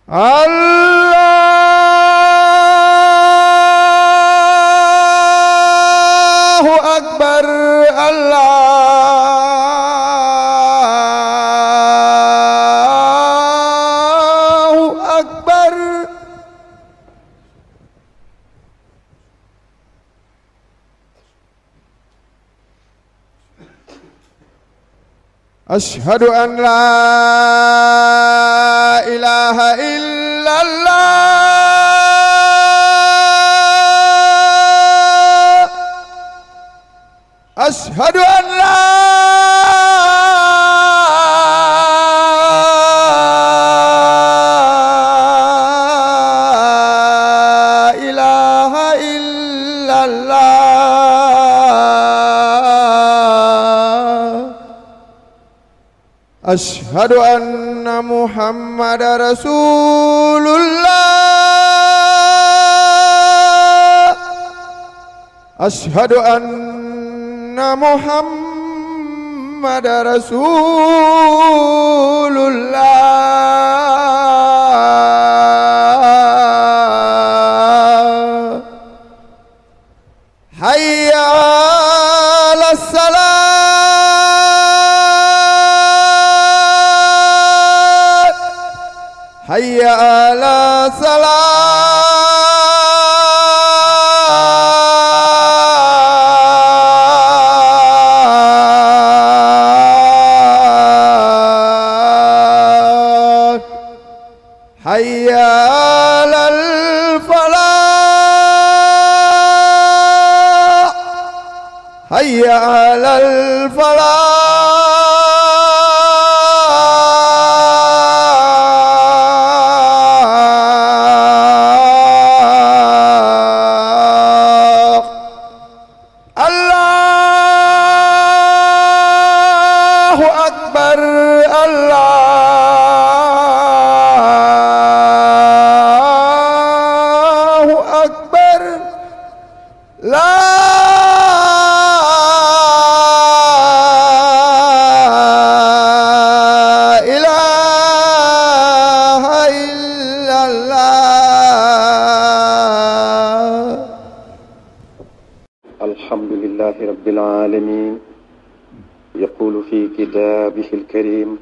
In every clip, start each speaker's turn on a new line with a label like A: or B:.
A: Allahu akbar, Allahu akbar. Ashhadu an la ilaha illallah. Ashhadu an la ilaha illallah. Ashhadu anna Muhammadar Rasulullah. Ashhadu anna Muhammadar Rasulullah. Hayya 'alas salat. Hayya 'ala salat. Hayya 'alal falah. Hayya 'alal falah.
B: Alhamdulillahi Rabbil Alamin. يقول في كتابه الكريم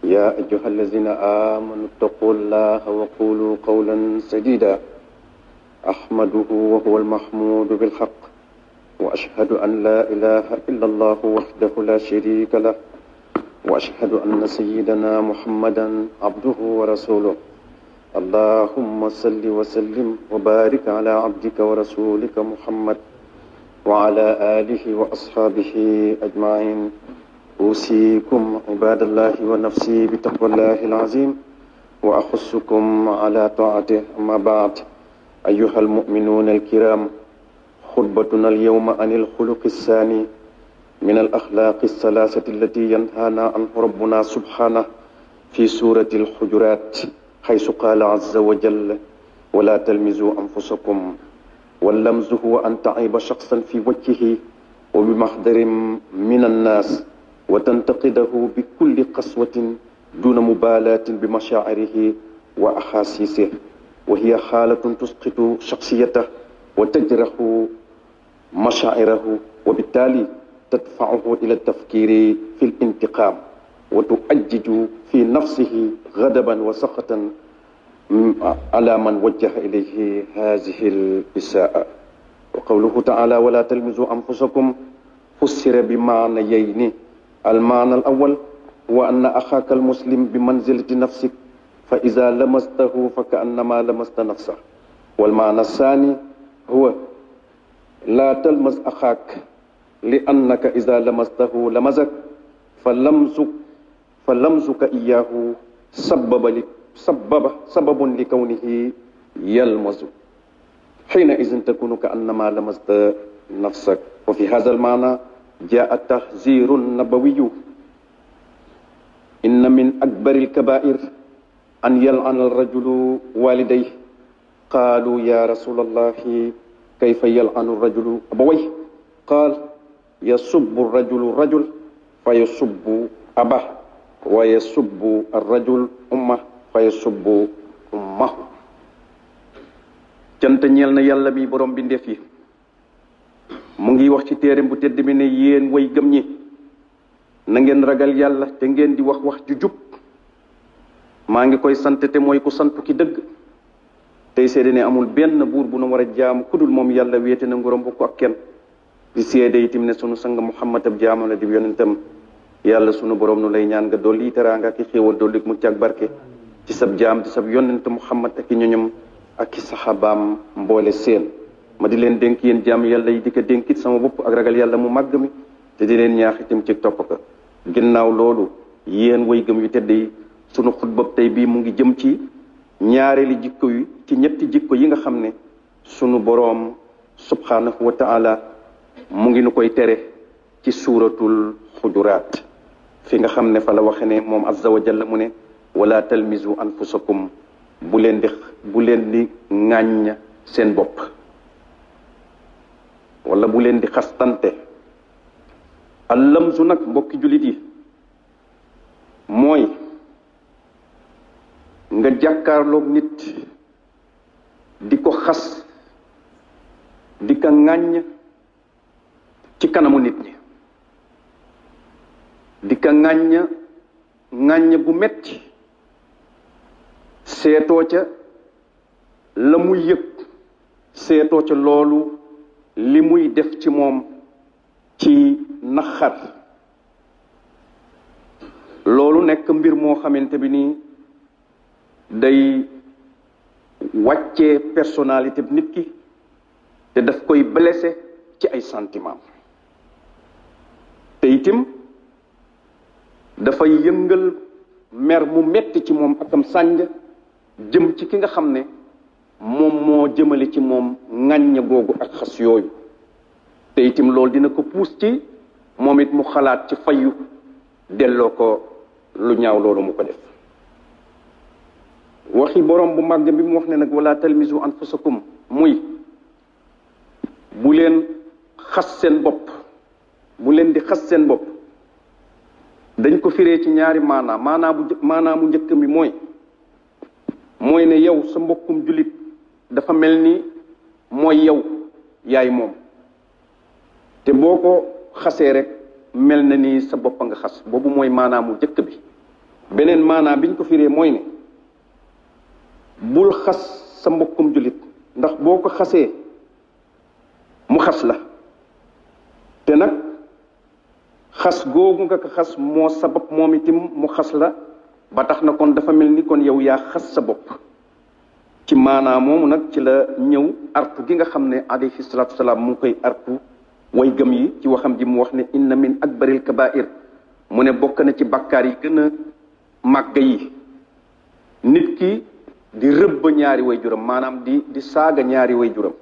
B: يا أيها الذين آمنوا اتقوا الله وقولوا قولا سديدا أحمده وهو المحمود بالحق وأشهد أن لا إله إلا الله وحده لا شريك له وأشهد أن سيدنا محمدا عبده ورسوله اللهم صل وسلم وبارك على عبدك ورسولك محمد وعلى آله وأصحابه أجمعين. أوصيكم عباد الله ونفسي بتقوى الله العظيم وأخصكم على طاعته. أما بعد أيها المؤمنون الكرام، خطبتنا اليوم عن الخلق الثاني من الأخلاق الثلاثة التي ينهانا عنه ربنا سبحانه في سورة الحجرات، حيث قال عز وجل ولا تلمزوا أنفسكم. واللمز هو أن تعيب شخصا في وجهه وبمحضر من الناس وتنتقده بكل قسوة دون مبالاة بمشاعره وأحاسيسه، وهي حالة تسقط شخصيته وتجرح مشاعره، وبالتالي تدفعه إلى التفكير في الانتقام وتؤجج في نفسه غضبا وسخطا على من وجه إليه هذه الإساءة. وقوله تعالى ولا تلمزوا أنفسكم فسر بمعنيين. المعنى الأول هو أن أخاك المسلم بمنزلة نفسك، فإذا لمسته فكأنما لمست نفسه. والمعنى الثاني هو لا تلمس أخاك لأنك إذا لمسته لمزك، فلمزك إياه سبب لكونه يلمز، حينئذ تكون كأنما لمست نفسك. وفي هذا المعنى جاء التحذير النبوي إن من أكبر الكبائر أن يلعن الرجل والديه. قالوا يا رسول الله كيف يلعن الرجل أبويه؟ قال يسب الرجل الرجل فيسب أباه، ويسب الرجل أمه فيسب mahu cant ñeel na yàlla mi borom bi ndef yi mu ngi wax ci téereem bu tedd mi ne yéen way gëm ñi na ngeen ragal yàlla te ngeen di wax wax ju jub maa ngi koy sant te mooy ku santu ki dëgg tey seede ne amul benn buur bu nu war a jaamu kudul moom yàlla wéete na nguuram bokk ak kenn di seede itam ne sunu sang Muhammad ab jaamam la di yonentam yàlla sunu borom nu lay ñaan nga dolli teraanga ak i xéewal dolli mucc ak barke ci sab jaam di sab yonent Muhammad ak i ñoñam ak i saxaabaam mboole seen ma di leen dénk yéen jaam yàlla yi di ko dénkit sama bopp ak ragal yàlla mu màgg mi te di leen ñaax itam ci topp ko ginnaaw loolu yéen way gëm yu tedd yi sunu xutbab tey bii mu ngi jëm ci ñaareeli jikko yi ci ñetti jikko yi nga xam ne sunu boroom subhanahu wa taala mu ngi nu koy tere ci suuratul xujuraat fi nga xam ne fa la waxe ne moom azza wa jalla mu ne wala talmizu anfusakum bu leen di ŋàññ seen bopp wala bu leen di xastante allamzu nag mbokki jullit yi mooy nga jàkkaarloog nit di ko xas di ko ŋàññ ci kanamu nit ñi di ko ŋàññ bu metti seetoo ca la muy yëg seetoo ca loolu li muy def ci moom ci naxar loolu nekk mbir moo xamante bi nii day wàccee personnalité bi nit ki te daf koy blessé ci ay sentiment te itam dafay yëngal mer mu metti ci moom akam sànj jëm ci ki nga xam ne moom moo jëmale ci moom ŋàññ googu ak xas yooyu te itam loolu dina ko puus ci moom it mu xalaat ci fayu delloo ko lu ñaaw loolu mu ko def waxi borom bu màgg bi mu wax ne nag wala talmizu anfusakum muy bu leen xas seen bopp bu leen di xas seen bopp dañ ko firee ci ñaari maanaa mu njëkk mi mooy ne yow sa mbokkum jullit dafa mel ni mooy yow yaay moom te boo ko xasee rek mel na ni sa bopp nga xas boobu mooy maanaa mu njëkk bi beneen maanaa biñ ko firee mooy ne bul xas sa mbokkum jullit ndax boo ko xasee mu xas la te nag xas googu nga ko xas moo sabab moom itam mu xas la ba tax na kon dafa mel ni kon yow yaa xas sa bopp ci maanaa moomu nag ci la ñëw artu gi nga xam ne alayhi salaatu wasalaam mu ngi koy artu way gëm yi ci waxam ji mu wax ne inna min akbaril kabair mu ne bokk na ci bakkaar yi gën a màgg yi nit ki di rëbb ñaari way juram maanaam di saaga ñaari way juram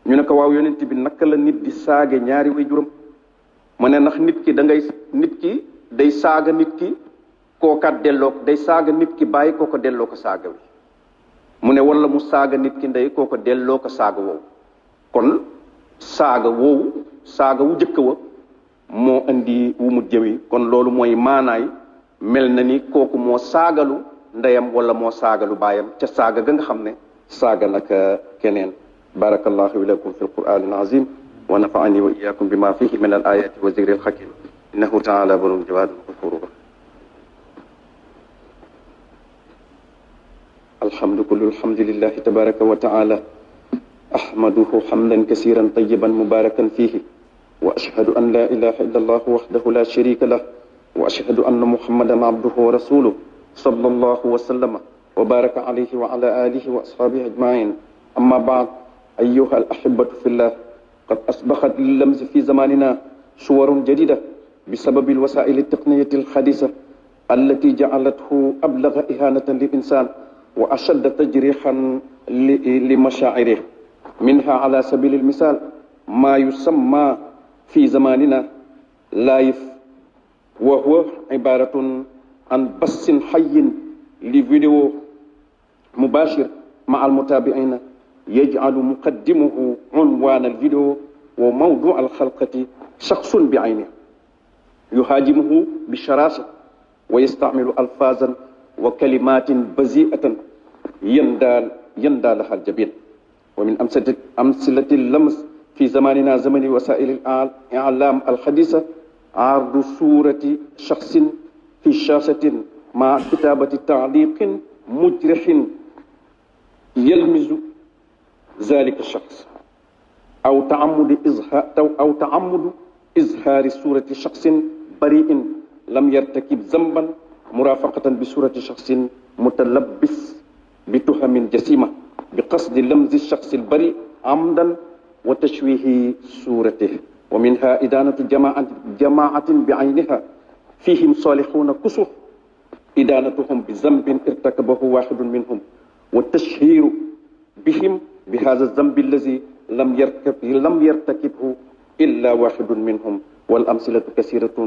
B: ñu ne ko waaw yonent bi naka la nit di saage ñaari way juram mu ne ndax nit ki day saaga nit ki kookat delloo day saaga nit ki bàyyi kooko delloo ko saaga wi mu ne wala mu saaga nit ki ndey kooko delloo ko saaga woowu kon saaga wu jëkk wa moo indi wu mu jëwi kon loolu mooy maanaay mel na ni kooku moo saagalu ndeyam wala moo saagalu baayam ca saaga ga nga xam ne saaga naka keneen barakallahu lakum fi alquran alazim wa nafa'ani wa iyyakum bima fihi min alayati wa zikril hakim innahu ta'ala barun jawadun ghafurur الحمد لله تبارك وتعالى أحمده حمدا كثيرا طيبا مباركا فيه وأشهد أن لا إله إلا الله وحده لا شريك له وأشهد أن محمدا عبده ورسوله صلى الله وسلم وبارك عليه وعلى آله وأصحابه أجمعين أما بعد أيها الأحبة في الله قد أصبحت لللمس في زماننا صور جديدة بسبب الوسائل التقنية الحديثة التي جعلته أبلغ إهانة للإنسان وأشد تجريحا لمشاعره منها على سبيل المثال ما يسمى في زماننا لايف وهو عبارة عن بث حي لفيديو مباشر مع المتابعين يجعل مقدمه عنوان الفيديو وموضوع الحلقة شخص بعينه يهاجمه بشراسة ويستعمل ألفاظا وكلمات بذيئة يندى لها الجبين. ومن أمثلة اللمس في زماننا زمن وسائل الإعلام الحديثة عرض صورة شخص في شاشة مع كتابة تعليق مجرح يلمز ذلك الشخص أو تعمد إظهار صورة شخص بريء لم يرتكب ذنبا مرافقة بصورة شخص متلبس بتهم جسيمة بقصد لمز الشخص البريء عمدا وتشويه صورته. ومنها إدانة جماعة بعينها فيهم صالحون كسر إدانتهم بذنب ارتكبه واحد منهم والتشهير بهم بهذا الذنب الذي لم يرتكبه إلا واحد منهم والأمثلة كثيرة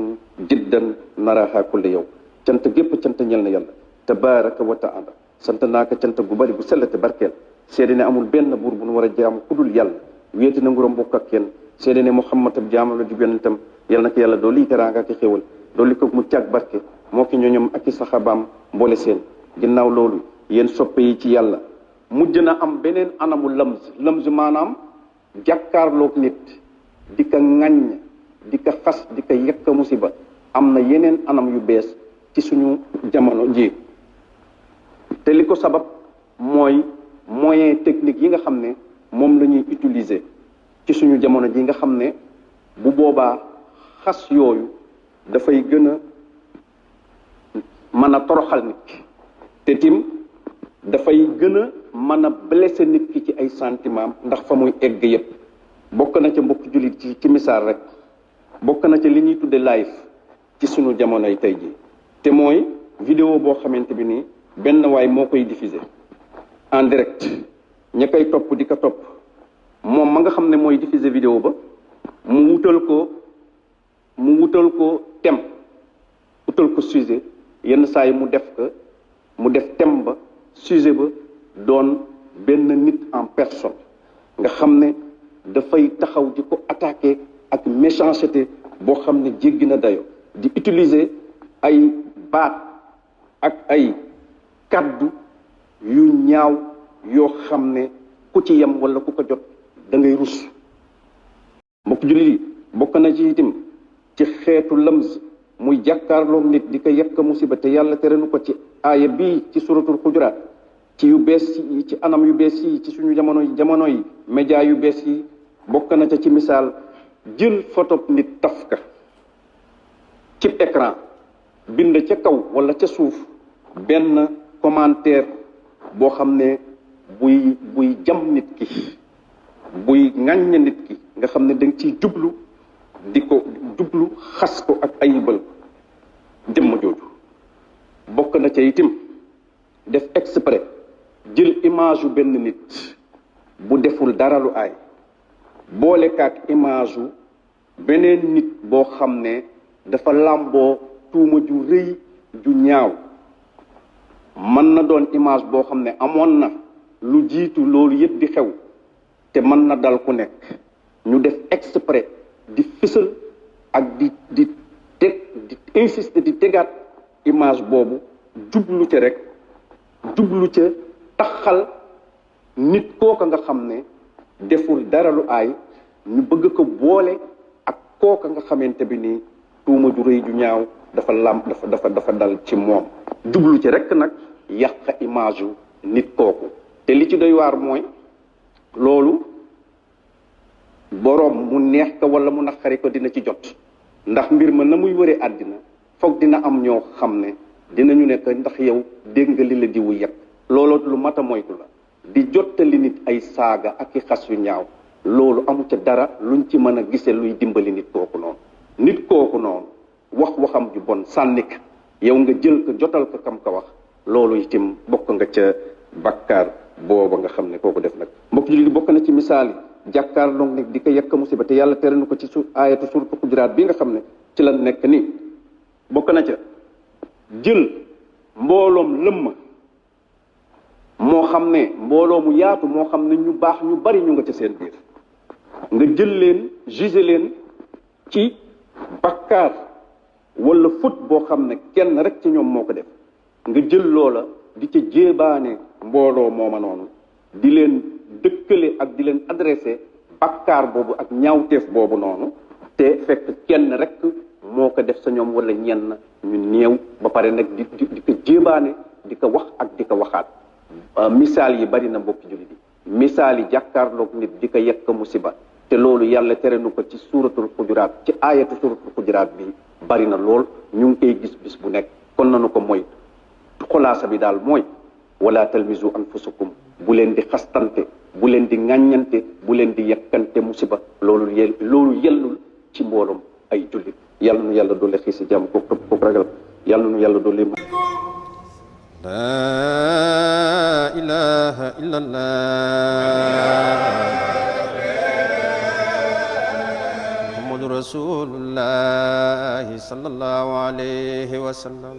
B: جدا نراها كل يوم. cant gépp cant ñel na yàlla tabaraka wa taala sant naa ko cant gu bari gu sell te barkeel seede ne amul benn buur bu nu war a jaamu ku dul yàlla wéeti na nguuram bokk ak kenn seede ne Muhammad ab jaamam la di yonentam yàlla na ko yàlla dooli teraanga ak xéewal dooli ko mu càgg barke moo ki ñooñom ak i saxabaam mboole seen. ginnaaw loolu yéen soppe yi ci yàlla mujj na am beneen anamu lamz maanaam jàkkaarloog nit di ko ŋaññ di ko xas di ko yekk musiba am na yeneen anam yu bees ci suñu jamono ji te li ko sabab mooy moyen technique yi nga xam ne moom la ñuy utiliser ci suñu jamono ji nga xam ne bu boobaa xas yooyu dafay gën a mën a toroxal nit ki te tim dafay gën a mën a blesser nit ki ci ay sentiment ndax fa muy egg yépp bokk na ca mbokk jullit ci misaal rek bokk na ca li ñuy tudde live ci suñu jamonoy tey ji te mooy vidéo boo xamante bi nii benn waay moo koy diffuser en direct ña koy topp di ko topp moom ma nga xam ne mooy diffuser vidéo ba mu wutal ko thème wutal ko sujet yenn saa yi mu def thème ba sujet ba doon benn nit en personne nga xam ne dafay taxaw di ko attaquer ak méchanceté boo xam ne jéggi na dayo di utiliser ay baat ak ay kaddu yu ñaaw yoo xam ne ku ci yem wala ku ko jot da ngay rus. mbokk jullit yi bokk na ci itam ci xeetu lëms muy jàkkaarloog nit di ko yekk musiba te yàlla tere nu ko ci aaya bii ci suratul xujuraat ci yu bees yi ci anam yu bees yi ci suñu jamono yi média yu bees yi bokk na ca ci misaal jël photo nit taf ka ci écran bind ca kaw wala ca suuf benn commentaire boo xam ne buy jam nit ki buy ŋàññ nit ki nga xam ne da nga ciy jublu di ko jublu xas ko ak ayibal jëmm jooju. bokk na ca itim def exprès jël image yu benn nit bu deful dara lu aay boole kaak image yu beneen nit boo xam ne dafa làmboo tuuma ju rëy ju ñaaw. mën na doon image boo xam ne amoon na lu jiitu loolu yëpp di xew te mën na dal ku nekk ñu def exprès di fësal ak di insister di tegaat image boobu jublu ca rek jublu ca taxal nit kooka nga xam ne deful dara lu aay ñu bëgg ko boole ak kooka nga xamante bi nii tuuma ju rëy ju ñaaw dafa dal ci moom jublu ci rek nag yàq image yu nit kooku. te li ci doy waar mooy loolu boroom mu neex ko wala mu naqari ko dina ci jot ndax mbir ma na muy wëree àddina foog dina am ñoo xam ne dinañu nekk ndax yow dégg nga li la diwu yëpp looloo lu mat a moytu la di jottali nit ay saaga ak i xas yu ñaaw loolu amu ca dara luñ ci mën a gisee luy dimbali nit kooku noonu wax waxam ju bon sànnik yow nga jël ko jotal ko kam ko wax loolu itam bokk nga ca bakkaar booba nga xam ne kooku def nag. mbokk jullit bokk na ci misaal yi jàkkaarloog nag di ko yekk musiba te yàlla tere nu ko ci aayatu suuratu Xujuraat bi nga xam ne ci la nekk nii bokk na ca jël mbooloom lëmm moo xam ne mbooloo mu yaatu moo xam ne ñu baax ñu bari ñu nga ca seen biir nga jël leen juger leen ci bakkaar wala fut boo xam ne kenn rek ci ñoom moo ko def nga jël loola di ca jéebaane mbooloo mooma noonu di leen dëkkale ak di leen adressé bakkaar boobu ak ñaawteef boobu noonu te fekk kenn rek moo ko def sa ñoom wala ñenn ñu néew ba pare nag di ko jéebaane di ko wax ak di ko waxaat misaal yi bari na mbokki jullit yi misaal yi jàkkaarloog nit di ko yekk musiba te loolu yàlla tere nu ko ci suuratul xujuraat ci aayatu suuratul xujuraat bi bari na lool ñu ngi koy gis bis bu nekk kon nanu ko mooy xulaasa bi daal mooy wala talmizu anfusakum bu leen di xastante bu leen di ŋàññante bu leen di yekkante musiba loolu yellul ci mbooloom ay jullit yàlla nu yàlla doole xiisi jàmm ko ragal yàlla nu yàlla doole
C: laa ilaaha illallaah muhammadu rasuulullaahi sallallaahu alayhi wa sallam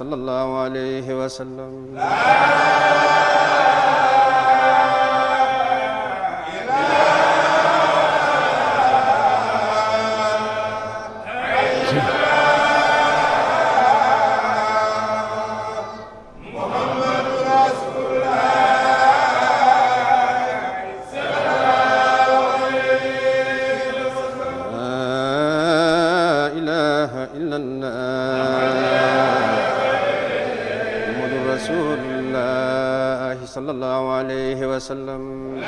C: sallallahu alayhi wa sallam sallallahu alayhi wa sallam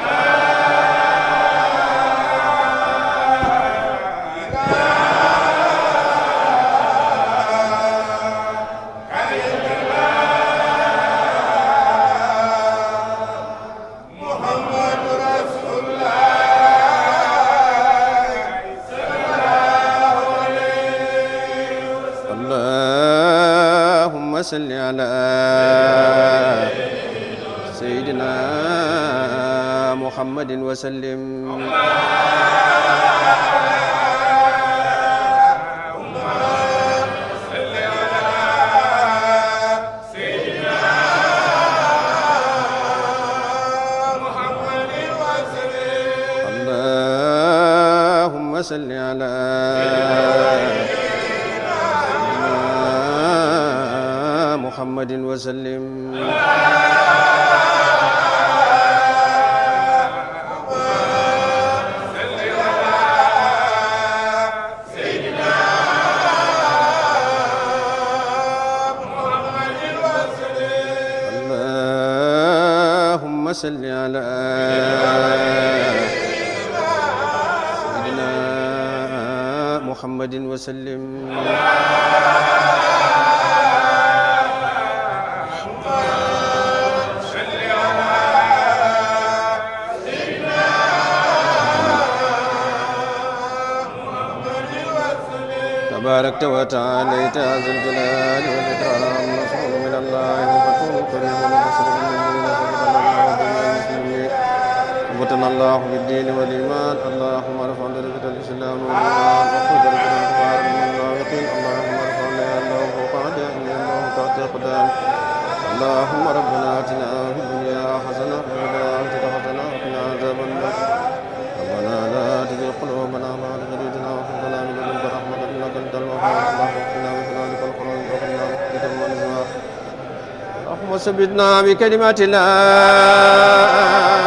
C: Allahumma salli ala سيدنا محمد وسلم اللهم صل على سيدنا محمد وسلم صل على سيدنا محمد وسلم تباركت وتعاليت ذا الجلال والإكرام نصر من الله وفتح كريم ونصر من وطن الله بالدين والإيمان اللهم ارفع درجة الإسلام والإيمان وخذ درجة الكفار من المنافقين اللهم ارفع لنا الله فوق أعدائنا الله تحت أقدام اللهم ربنا آتنا في الدنيا حسنة وفي الآخرة حسنة وقنا عذاب النار ربنا لا تزغ قلوبنا بعد إذ هديتنا وهب لنا من لدنك رحمة إنك أنت الوهاب اللهم اغفرنا من خلالك القرآن وارحمنا بحكمتك والإسماء اللهم ثبتنا بكلمات الله